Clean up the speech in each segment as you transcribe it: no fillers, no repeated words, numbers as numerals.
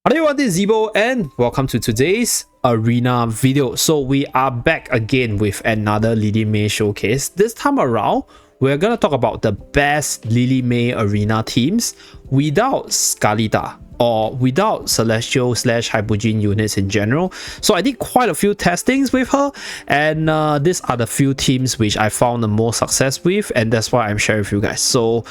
Hello everyone, this is Zeeebo and welcome to today's arena video. So we are back again with another Lily May showcase. This time around, we're gonna talk about the best Lily May arena teams without Scarlita or without Celestial / Hypogean units in general. So I did quite a few testings with her, and these are the few teams which I found the most success with, and that's why I'm sharing with you guys. So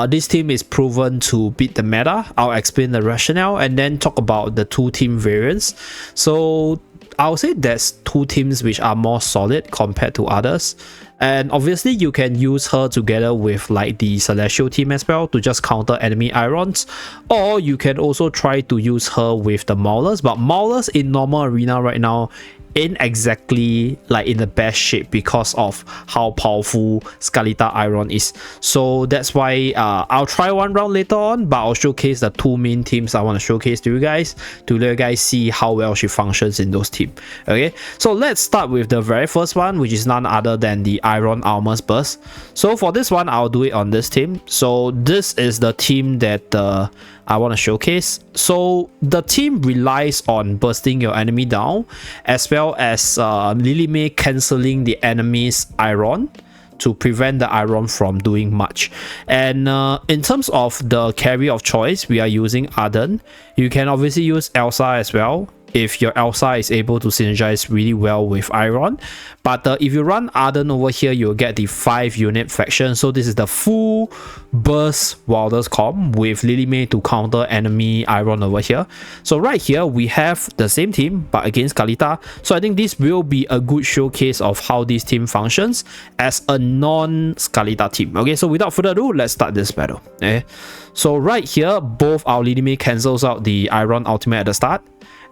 this team is proven to beat the meta. I'll explain the rationale and then talk about the two team variants. So I'll say there's two teams which are more solid compared to others. And obviously you can use her together with like the Celestial team as well to just counter enemy Irons, or you can also try to use her with the Maulers, but Maulers in normal arena right now ain't exactly like in the best shape because of how powerful Scarlita Iron is. So that's why I'll try one round later on, but I'll showcase the two main teams I want to showcase to you guys to let you guys see how well she functions in those teams. Okay, so let's start with the very first one, which is none other than the Iron Armor's Burst. So for this one, I'll do it on this team. So this is the team that I want to showcase. So the team relies on bursting your enemy down, as well as Lily May cancelling the enemy's Iron to prevent the Iron from doing much. And in terms of the carry of choice, we are using Arden. You can obviously use Elsa as well if your Elsa is able to synergize really well with Iron. But if you run Arden over here, you'll get the 5-unit faction. So this is the full burst Wilders comp with Lily May to counter enemy Iron over here. So right here we have the same team but against Scarlita. So I think this will be a good showcase of how this team functions as a non-Scarlita team. Okay, so without further ado, let's start this battle. Okay, so right here both our Lily May cancels out the Iron ultimate at the start.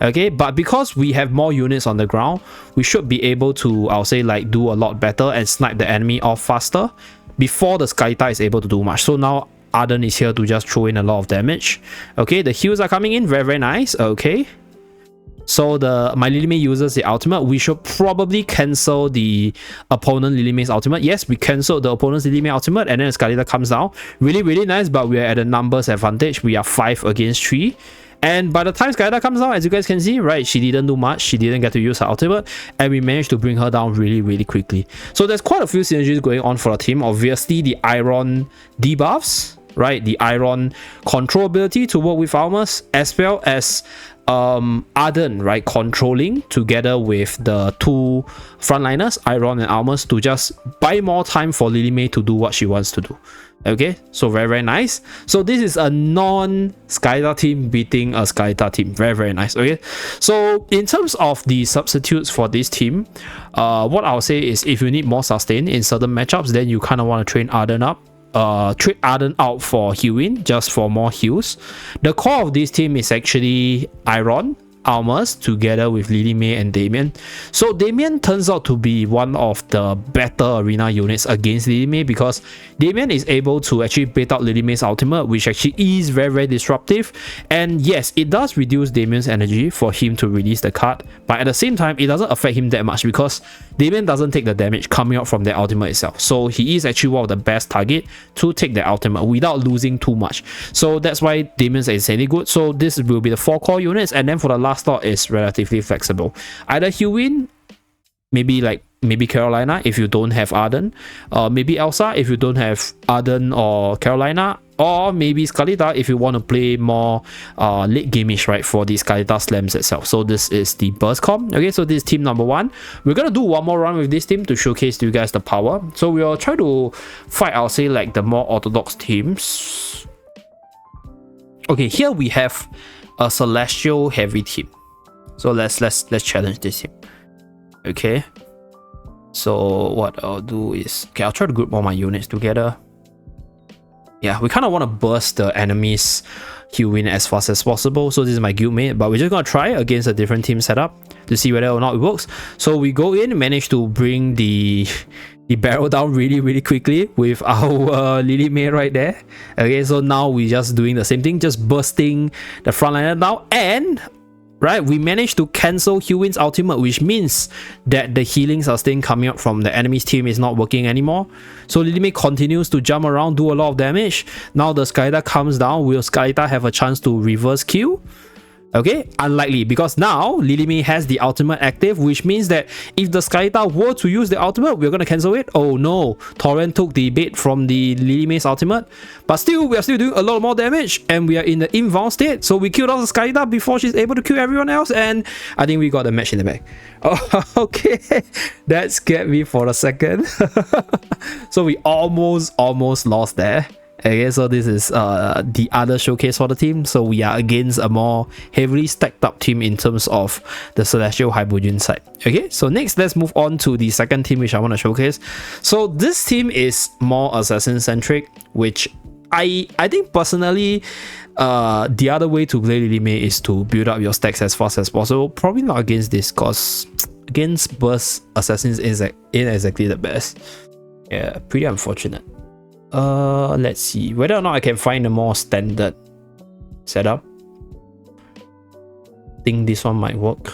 Okay, but because we have more units on the ground, we should be able to, I'll say, like do a lot better and snipe the enemy off faster before the Scarlita is able to do much. So now Arden is here to just throw in a lot of damage. Okay, the heals are coming in, very nice. Okay, so my Lily May uses the ultimate. We should probably cancel the opponent Lily May's ultimate. Yes, we cancelled the opponent's Lily May ultimate, and then the Scarlita comes down. Really nice, but we are at a numbers advantage. We are 5 against 3. And by the time Scarlita comes out, as you guys can see, right, she didn't do much. She didn't get to use her ultimate, and we managed to bring her down really quickly. So there's quite a few synergies going on for the team. Obviously, the Iron debuffs, right, the Iron control ability to work with armors, as well as Arden, right, controlling together with the two frontliners, Iron and Armors, to just buy more time for Lily May to do what she wants to do. Okay, so very nice. So this is a non-Scarlita team beating a Scarlita team. Very nice. Okay, so in terms of the substitutes for this team, what I'll say is if you need more sustain in certain matchups, then you kind of want to train Arden up. Trade Arden out for healing, just for more heals. The core of this team is actually Iron Armors together with Lily May and Damien. So Damien turns out to be one of the better arena units against Lily May, because Damien is able to actually bait out Lily May's ultimate, which actually is very disruptive. And yes, it does reduce Damien's energy for him to release the card, but at the same time it doesn't affect him that much because Damien doesn't take the damage coming out from the ultimate itself. So he is actually one of the best target to take the ultimate without losing too much. So that's why Damien's insanely good. So this will be the 4 core units, and then for the last slot is relatively flexible. Either Hewin, maybe Carolina if you don't have Arden, maybe Elsa if you don't have Arden or Carolina, or maybe Scarlita if you want to play more late game-ish, right, for the Scarlita slams itself. So this is the burst comp. Okay, so this is team number 1. We're gonna do one more run with this team to showcase to you guys the power. So we'll try to fight, I'll say, like the more orthodox teams. Okay, here we have a Celestial heavy team. So let's challenge this team. Okay, so what I'll do is, okay, I'll try to group all my units together. Yeah, we kind of want to burst the enemy's healing as fast as possible. So this is my guildmate, but we're just gonna try against a different team setup to see whether or not it works. So we go in, manage to bring the barrel down really quickly with our Lily May right there. Okay, so now we're just doing the same thing, just bursting the frontliner down, and right, we managed to cancel Hewin's ultimate, which means that the healing sustain coming out from the enemy's team is not working anymore. So Lily May continues to jump around, do a lot of damage. Now the Scarlita comes down. Will Scarlita have a chance to reverse kill? Okay, unlikely, because now Lily May has the ultimate active, which means that if the Scarlita were to use the ultimate, we're gonna cancel it. Oh no, Torrent took the bait from the Lily May's ultimate, but still, we are still doing a lot more damage, and we are in the inbound state, so we killed off the Scarlita before she's able to kill everyone else, and I think we got the match in the bag. Oh, okay, that scared me for a second. So we almost lost there. Okay, so this is the other showcase for the team. So we are against a more heavily stacked up team in terms of the Celestial Hyborian side. Okay, so next let's move on to the second team which I want to showcase. So this team is more Assassin-centric, which I think personally the other way to play Lily May is to build up your stacks as fast as possible. Probably not against this, because against burst assassins ain't exactly the best. Yeah, pretty unfortunate. Let's see whether or not I can find a more standard setup. Think this one might work.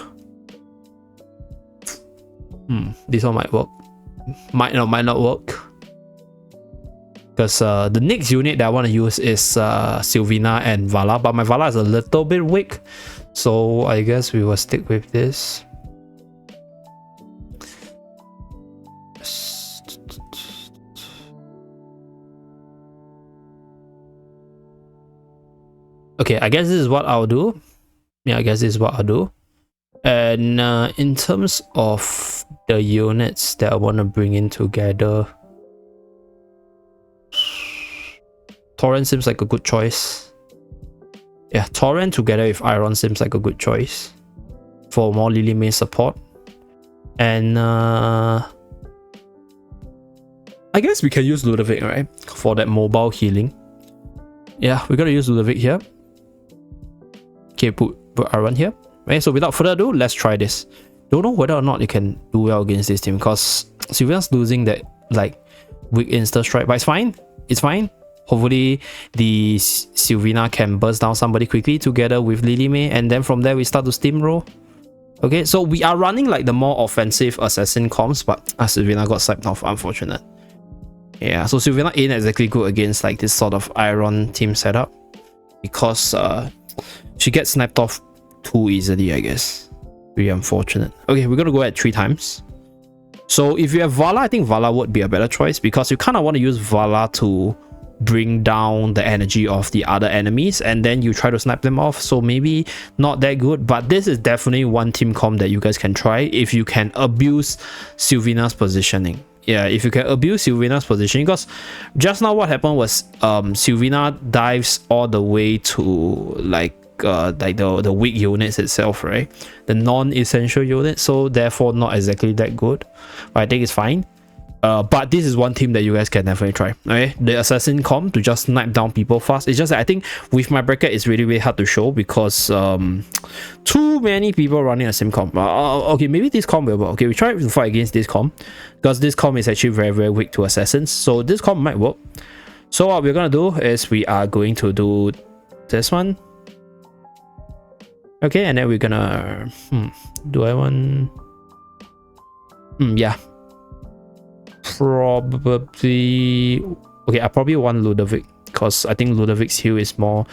This one might work. Might not work. Because the next unit that I want to use is Sylvina and Vala, but my Vala is a little bit weak, so I guess we will stick with this. Okay, I guess this is what I'll do. Yeah, I guess this is what I'll do. And in terms of the units that I want to bring in together, Torrent seems like a good choice. Yeah, Torrent together with Iron seems like a good choice for more Lily May support. And I guess we can use Ludovic, right? For that mobile healing. Yeah, we're gonna use Ludovic here. Okay, put Iron here. Okay, so without further ado, let's try this. Don't know whether or not you can do well against this team, because Sylvia's losing that like weak insta strike, but it's fine. It's fine. Hopefully the Sylvina can burst down somebody quickly together with Lily May, and then from there we start to steamroll. Okay, so we are running like the more offensive assassin comms, but Sylvina got sniped off, unfortunate. Yeah, so Sylvina ain't exactly good against like this sort of Iron team setup, because she gets sniped off too easily, I guess. Pretty unfortunate. Okay, we're gonna go at 3 times. So if you have Vala, I think Vala would be a better choice, because you kind of want to use Vala to bring down the energy of the other enemies, and then you try to snipe them off. So maybe not that good, but this is definitely one team comp that you guys can try if you can abuse Sylvina's positioning. Yeah, if you can abuse Sylvina's positioning, because just now what happened was Sylvina dives all the way to like the weak units itself, right? The non-essential units, so therefore not exactly that good, but I think it's fine. But this is one team that you guys can definitely try. Okay, the assassin comp to just snipe down people fast. It's just that I think with my bracket it's really hard to show, because too many people running the same comp. Okay, maybe this comp will work. Okay, we try to fight against this comp, because this comp is actually very weak to assassins, so this comp might work. So what we're gonna do is we are going to do this one. Okay, and then we're gonna do I want yeah, probably okay, I probably want Ludovic, because I think Ludovic's heal is more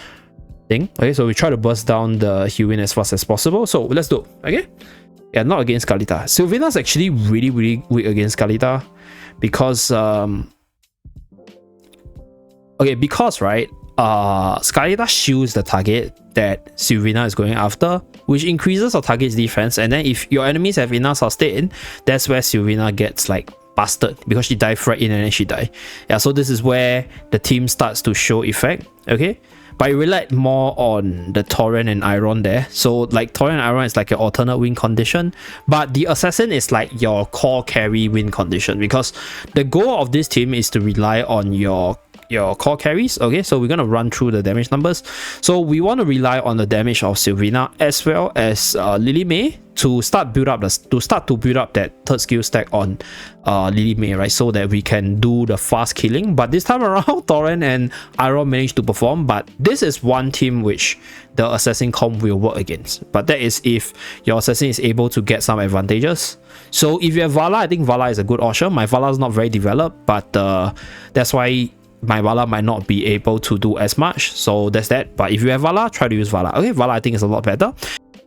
thing. Okay, so we try to burst down the healing as fast as possible, so let's do. Okay, yeah, not against Scarlita. Sylvina's actually really weak against Scarlita, because okay, because right, Scarlita shields the target that Sylvina is going after, which increases our target's defense, and then if your enemies have enough sustain, that's where Sylvina gets like busted, because she died right in and then she died. Yeah, so this is where the team starts to show effect. Okay, but it relied more on the Torrent and Iron there. So like Torrent and Iron is like an alternate win condition, but the Assassin is like your core carry win condition, because the goal of this team is to rely on your core carries. Okay, so we're gonna run through the damage numbers. So we want to rely on the damage of Sylvina as well as Lily May to start to build up that third skill stack on Lily May, right? So that we can do the fast killing. But this time around, Torrent and Iron managed to perform. But this is one team which the Assassin comp will work against. But that is if your Assassin is able to get some advantages. So if you have Vala, I think Vala is a good option. My Vala is not very developed, but that's why my Vala might not be able to do as much. So that's that. But if you have Vala, try to use Vala. Okay, Vala I think is a lot better.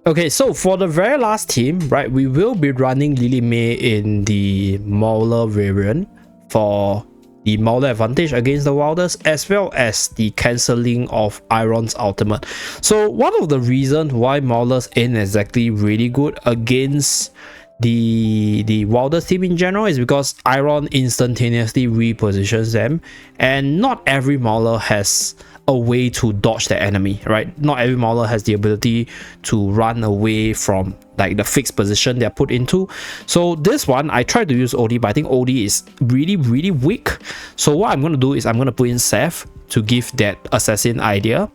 Okay, so for the very last team, right, we will be running Lily May in the Mauler variant for the Mauler advantage against the Wilders, as well as the cancelling of Iron's ultimate. So one of the reasons why Maulers ain't exactly really good against the Wilders team in general is because Iron instantaneously repositions them, and not every Mauler has a way to dodge the enemy, right? Not every Mauler has the ability to run away from like the fixed position they're put into. So this one, I tried to use OD, but I think OD is really weak. So what I'm going to do is I'm going to put in Seth to give that assassin idea,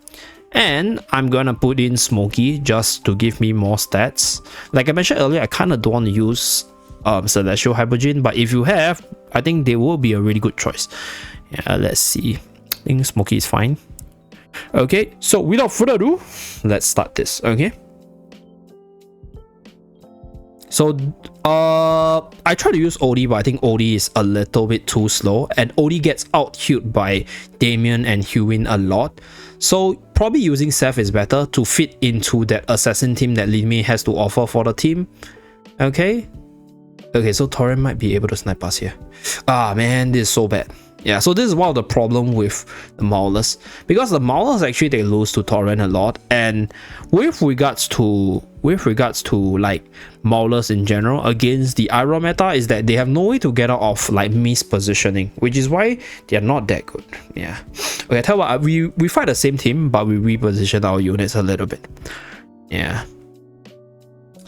and I'm going to put in Smokey just to give me more stats. Like I mentioned earlier, I kind of don't want to use Celestial Hypergene, but if you have, I think they will be a really good choice. Yeah, let's see. I think Smokey is fine. Okay, so without further ado, let's start this. Okay, so I try to use OD, but I think OD is a little bit too slow, and OD gets out-healed by Damien and Hewin a lot. So probably using Seth is better to fit into that assassin team that Lime has to offer for the team. Okay, so Torrent might be able to snipe us here. Ah man, this is so bad. Yeah, so this is one of the problem with the Maulers, because the Maulers actually they lose to Torrent a lot, and with regards to like Maulers in general against the Iron meta is that they have no way to get out of like mispositioning, which is why they are not that good. Yeah. Okay, tell you what, we fight the same team, but we reposition our units a little bit. Yeah.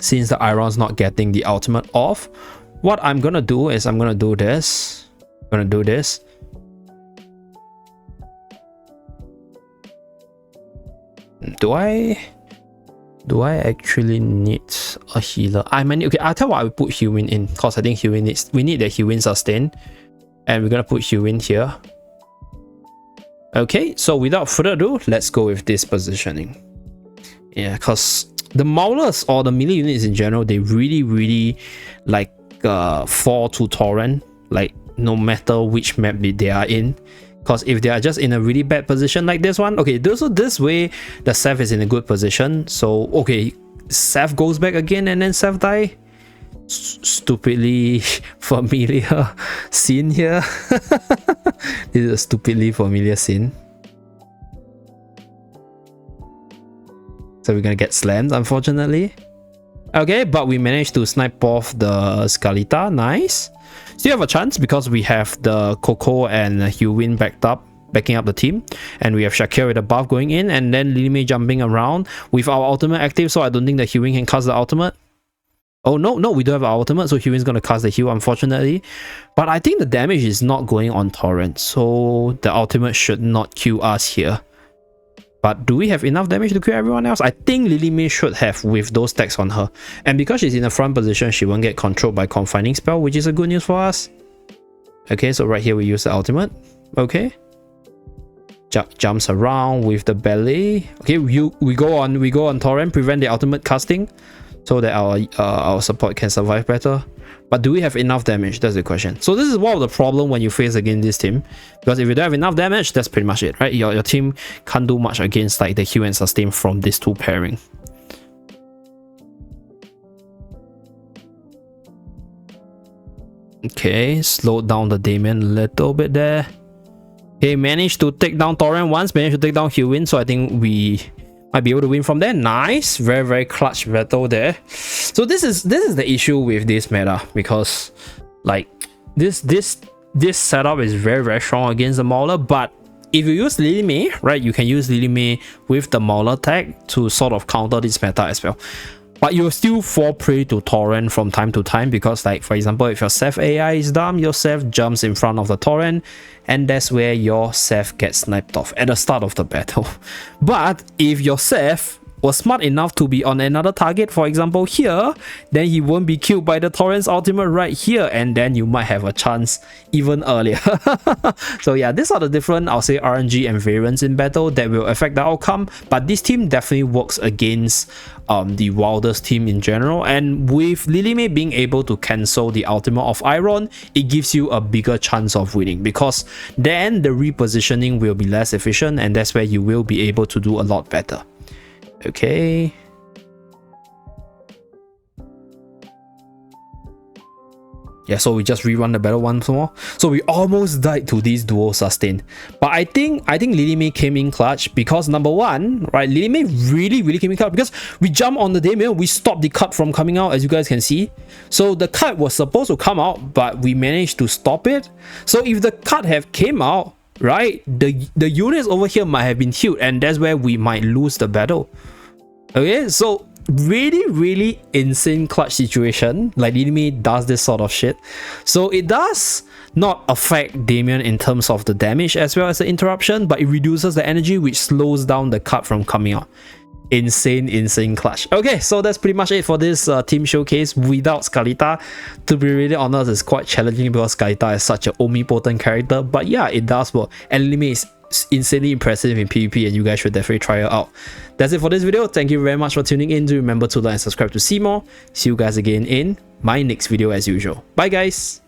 Since the Iron's not getting the ultimate off, what I'm gonna do is I'm gonna do this. Do I actually need a healer? Okay, I'll tell you what, I will put Hewin in, because I think we need the Hewin sustain, and we're gonna put Hewin here. Okay, so without further ado, let's go with this positioning. Yeah, because the Maulers or the melee units in general, they really like fall to Torrent, like no matter which map they are in. Because if they are just in a really bad position like this one, okay, so this way the Seth is in a good position. So okay, Seth goes back again and then Seth die. Stupidly familiar scene here. This is a stupidly familiar scene. So we're gonna get slammed, unfortunately. Okay, but we managed to snipe off the Scarlita. Nice. Still have a chance because we have the Coco and Hewin backing up the team, and we have Shakir with the buff going in, and then Lime jumping around with our ultimate active, so I don't think that Hewin can cast the ultimate. Oh no, we don't have our ultimate, so Hewin's gonna cast the heal, unfortunately. But I think the damage is not going on Torrent, so the ultimate should not kill us here. But do we have enough damage to kill everyone else? I think Lily May should have with those stacks on her. And because she's in the front position, she won't get controlled by Confining Spell, which is a good news for us. Okay, so right here we use the ultimate. Okay. Jumps around with the belly. Okay, we go on Torrent, prevent the ultimate casting, so that our support can survive better. But do we have enough damage? That's the question. So this is one of the problem when you face against this team, because if you don't have enough damage, that's pretty much it, right? Your team can't do much against like the heal and sustain from these two pairing. Okay, slowed down the Damien a little bit there. Okay, managed to take down Torrent once, managed to take down Hewin, so I think we might be able to win from there. Nice, very clutch battle there. So this is the issue with this meta, because like this setup is very strong against the Mauler, but if you use Lily May, right, you can use Lily May with the Mauler tag to sort of counter this meta as well. But you'll still fall prey to Torrent from time to time, because like for example, if your Seth AI is dumb, your Seth jumps in front of the Torrent, and that's where your Seth gets sniped off at the start of the battle. But if your Seth was smart enough to be on another target, for example here, then he won't be killed by the Torrent's ultimate right here, and then you might have a chance even earlier. So yeah, these are the different, I'll say, RNG and variants in battle that will affect the outcome, but this team definitely works against the wildest team in general, and with Lily May being able to cancel the ultimate of Iron, it gives you a bigger chance of winning, because then the repositioning will be less efficient, and that's where you will be able to do a lot better. Okay. Yeah, so we just rerun the battle once more. So we almost died to this duo sustain. But I think Lily May came in clutch because number one, right, Lily May really came in clutch because we jumped on the Damien, we stopped the cut from coming out, as you guys can see. So the cut was supposed to come out, but we managed to stop it. So if the cut have came out, right, the units over here might have been healed, and that's where we might lose the battle. Okay, so really insane clutch situation. Like Lily May does this sort of shit. So it does not affect Damien in terms of the damage as well as the interruption, but it reduces the energy, which slows down the cut from coming out. Insane clutch. Okay, so that's pretty much it for this team showcase without Scarlita. To be really honest, it's quite challenging because Scarlita is such an omnipotent character, but yeah, it does work, and Lily May is insanely impressive in PvP, and you guys should definitely try her out. That's it for this video. Thank you very much for tuning in. Do remember to like and subscribe to see more. See you guys again in my next video as usual. Bye guys.